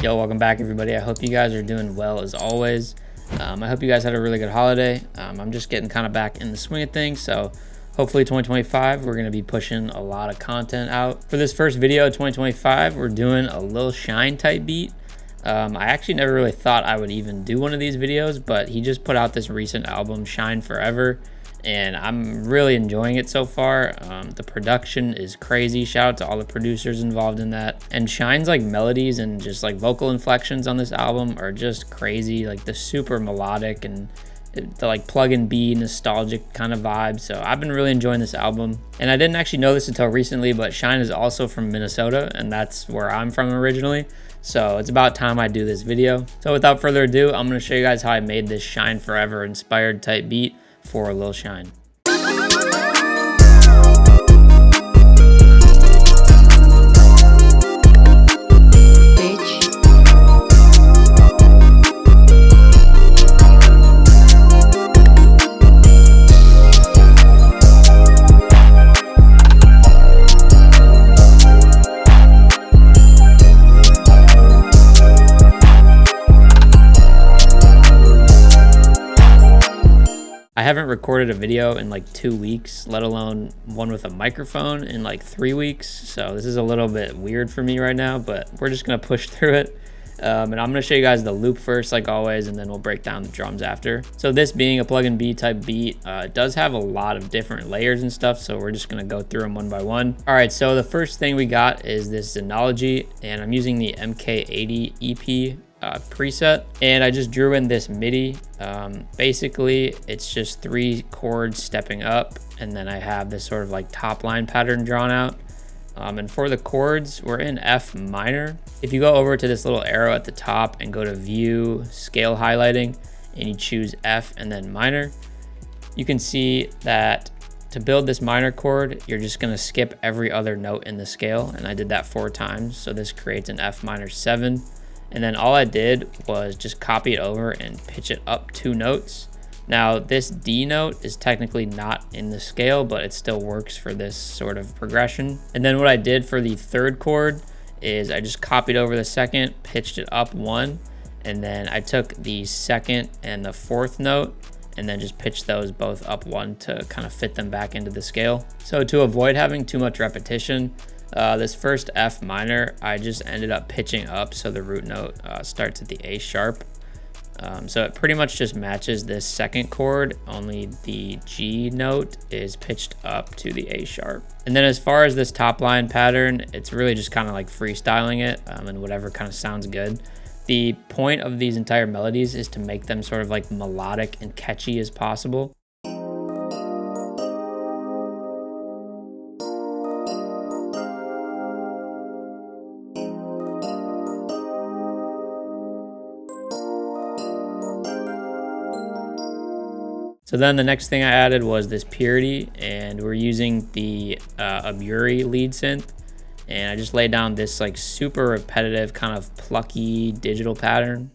Yo, welcome back everybody. I hope you guys are doing well as always. I hope you guys had a really good holiday. I'm just getting kind of back in the swing of things, so hopefully 2025 we're going to be pushing a lot of content out. For this first video of 2025, we're doing a Lil Shine type beat. I actually never really thought I would even do one of these videos, but he just put out this recent album, Shine Forever, and I'm really enjoying it so far. The production is crazy. Shout out to all the producers involved in that. And Shine's like melodies and just like vocal inflections on this album are just crazy, like the super melodic and the like plug and be nostalgic kind of vibe. So I've been really enjoying this album, and I didn't actually know this until recently, but Shine is also from Minnesota, and that's where I'm from originally. So it's about time I do this video. So without further ado, I'm going to show you guys how I made this Shine Forever inspired type beat for Lil Shine. I haven't recorded a video in like 2 weeks, let alone one with a microphone in like 3 weeks. So this is a little bit weird for me right now, but we're just gonna push through it. And I'm gonna show you guys the loop first, like always, and then we'll break down the drums after. So this being a plug and be type beat, it does have a lot of different layers and stuff. So we're just gonna go through them one by one. All right, so the first thing we got is this Xenology, and I'm using the MK80 EP preset, and I just drew in this MIDI. Basically it's just 3 chords stepping up, and then I have this sort of like top line pattern drawn out. And for the chords, we're in F minor. If you go over to this little arrow at the top and go to view scale highlighting and you choose F and then minor, you can see that to build this minor chord, you're just gonna skip every other note in the scale, and I did that 4 times, so this creates an F minor 7. And then all I did was just copy it over and pitch it up 2 notes. Now this D note is technically not in the scale, but it still works for this sort of progression. And then what I did for the 3rd chord is I just copied over the 2nd, pitched it up 1, and then I took the 2nd and the 4th note and then just pitched those both up 1 to kind of fit them back into the scale. So to avoid having too much repetition, this first F minor, I just ended up pitching up so the root note starts at the A sharp. So it pretty much just matches this 2nd chord, only the G note is pitched up to the A sharp. And then as far as this top line pattern, it's really just kind of like freestyling it and whatever kind of sounds good. The point of these entire melodies is to make them sort of like melodic and catchy as possible. So then the next thing I added was this Purity, and we're using the Aburi lead synth, and I just laid down this like super repetitive kind of plucky digital pattern.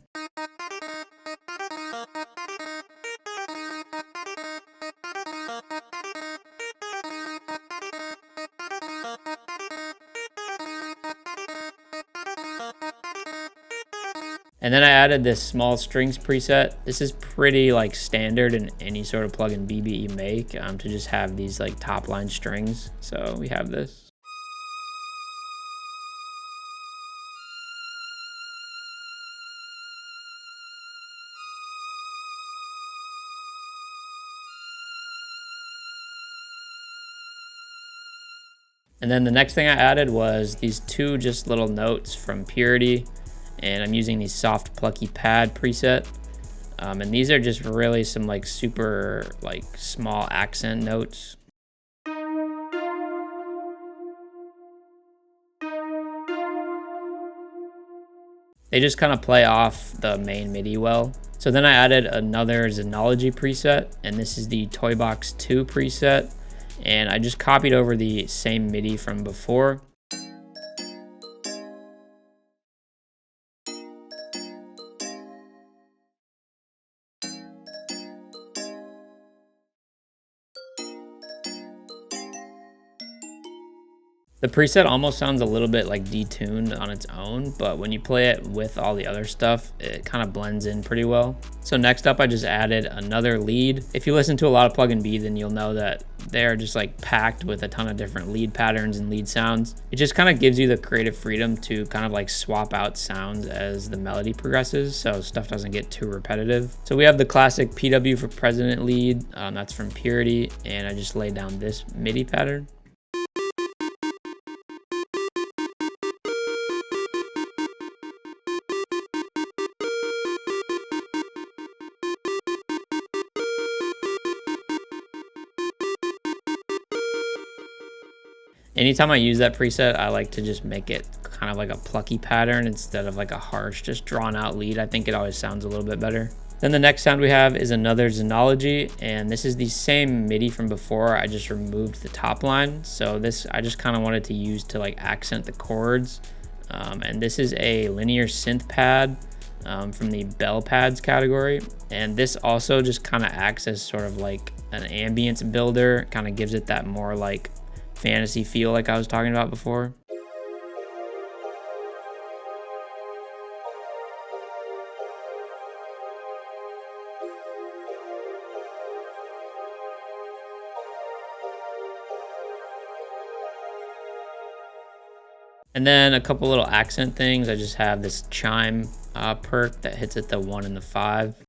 And then I added this small strings preset. This is pretty like standard in any sort of plugin BB you make, to just have these like top line strings. So we have this. And then the next thing I added was these 2 just little notes from Purity, and I'm using the soft plucky pad preset. And these are just really some like super like small accent notes. They just kind of play off the main MIDI well. So then I added another Xenology preset, and this is the Toybox 2 preset. And I just copied over the same MIDI from before. The preset almost sounds a little bit like detuned on its own, but when you play it with all the other stuff, it kind of blends in pretty well. So next up, I just added another lead. If you listen to a lot of Plug and B, then you'll know that they're just like packed with a ton of different lead patterns and lead sounds. It just kind of gives you the creative freedom to kind of like swap out sounds as the melody progresses, so stuff doesn't get too repetitive. So we have the classic PW for President lead, that's from Purity, and I just laid down this MIDI pattern. Anytime I use that preset, I like to just make it kind of like a plucky pattern instead of like a harsh, just drawn out lead. I think it always sounds a little bit better. Then the next sound we have is another Xenology, and this is the same MIDI from before. I just removed the top line. So this, I just kind of wanted to use to like accent the chords. And this is a linear synth pad from the bell pads category. And this also just kind of acts as sort of like an ambience builder, kind of gives it that more like fantasy feel like I was talking about before. And then a couple little accent things. I just have this chime perk that hits at the 1 and the 5.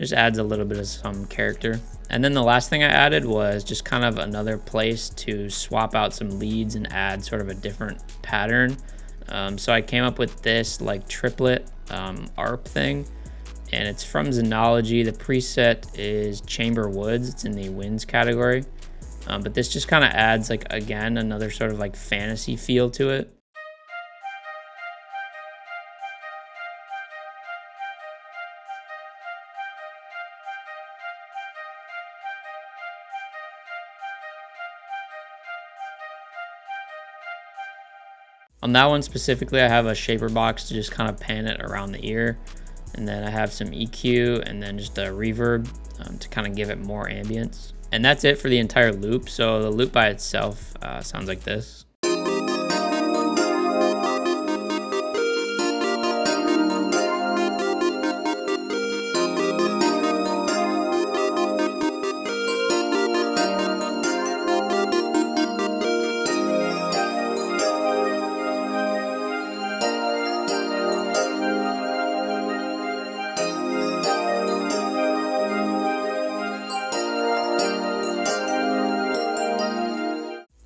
Just adds a little bit of some character. And then the last thing I added was just kind of another place to swap out some leads and add sort of a different pattern. So I came up with this like triplet ARP thing, and it's from Xenology. The preset is Chamber Woods. It's in the winds category. But this just kind of adds like, again, another sort of like fantasy feel to it. On that one specifically, I have a shaper box to just kind of pan it around the ear. And then I have some EQ and then just a reverb to kind of give it more ambience. And that's it for the entire loop. So the loop by itself sounds like this.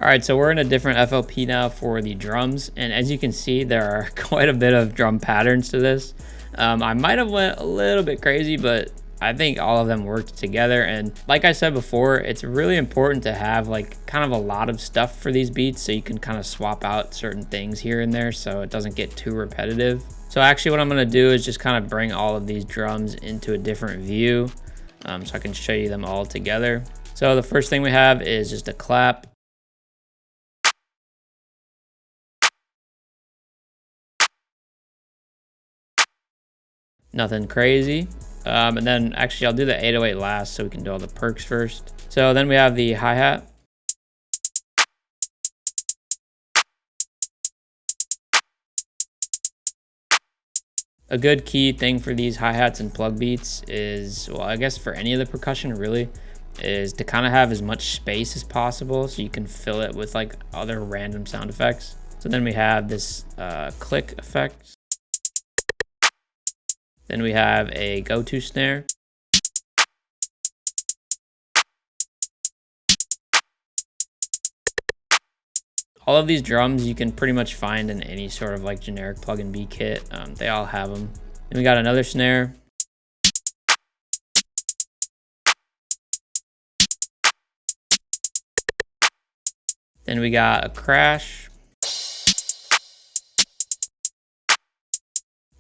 All right, so we're in a different FLP now for the drums, and as you can see, there are quite a bit of drum patterns to this. I might have went a little bit crazy, but I think all of them worked together. And like I said before, it's really important to have like kind of a lot of stuff for these beats so you can kind of swap out certain things here and there so it doesn't get too repetitive. So actually what I'm gonna do is just kind of bring all of these drums into a different view so I can show you them all together. So the first thing we have is just a clap. Nothing crazy. And then actually I'll do the 808 last so we can do all the perks first. So then we have the hi-hat. A good key thing for these hi-hats and plug beats is, well, I guess for any of the percussion really, is to kind of have as much space as possible so you can fill it with like other random sound effects. So then we have this click effect. Then we have a go-to snare. All of these drums you can pretty much find in any sort of like generic plug and B kit. They all have them. Then we got another snare. Then we got a crash.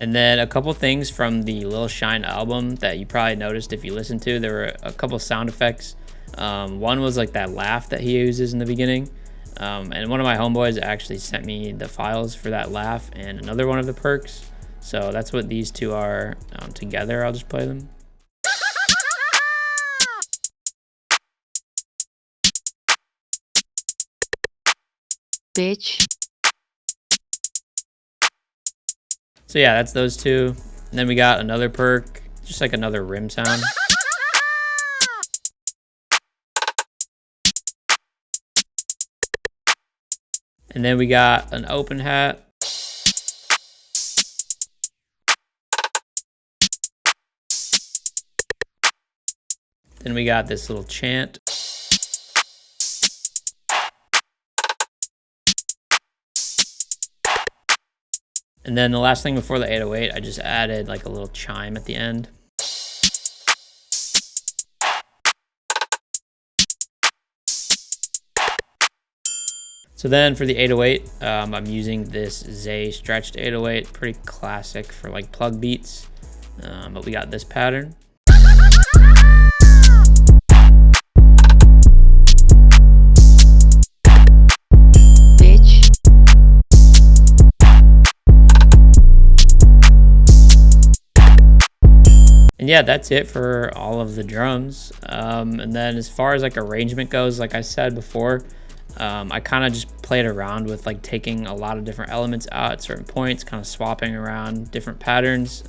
And then a couple things from the Lil Shine album that you probably noticed if you listened to. There were a couple sound effects. One was like that laugh that he uses in the beginning. And one of my homeboys actually sent me the files for that laugh and another one of the perks. So that's what these two are together. I'll just play them. bitch. So yeah, that's those two. And then we got another perk, just like another rim sound. And then we got an open hat. Then we got this little chant. And then the last thing before the 808, I just added like a little chime at the end. So then for the 808, I'm using this Zay stretched 808, pretty classic for like plug beats. But we got this pattern. Bitch. And yeah, that's it for all of the drums. And then as far as like arrangement goes, like I said before, I kind of just played around with like taking a lot of different elements out at certain points, kind of swapping around different patterns.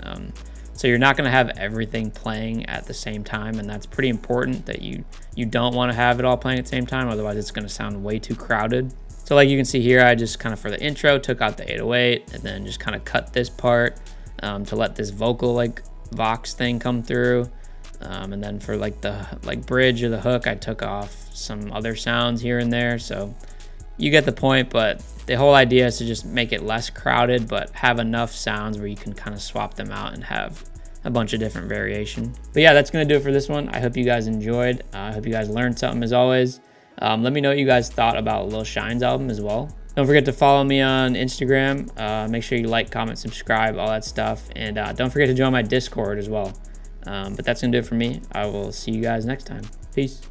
So you're not going to have everything playing at the same time, and that's pretty important that you don't want to have it all playing at the same time, otherwise it's going to sound way too crowded. So like you can see here, I just kind of for the intro took out the 808 and then just kind of cut this part to let this vocal like Vox thing come through. And then for like the bridge or the hook, I took off some other sounds here and there. So you get the point, but the whole idea is to just make it less crowded, but have enough sounds where you can kind of swap them out and have a bunch of different variation. But yeah, that's gonna do it for this one. I hope you guys enjoyed. I hope you guys learned something as always. Let me know what you guys thought about Lil Shine's album as well. Don't forget to follow me on Instagram. Make sure you like, comment, subscribe, all that stuff. And don't forget to join my Discord as well. But that's gonna do it for me. I will see you guys next time. Peace.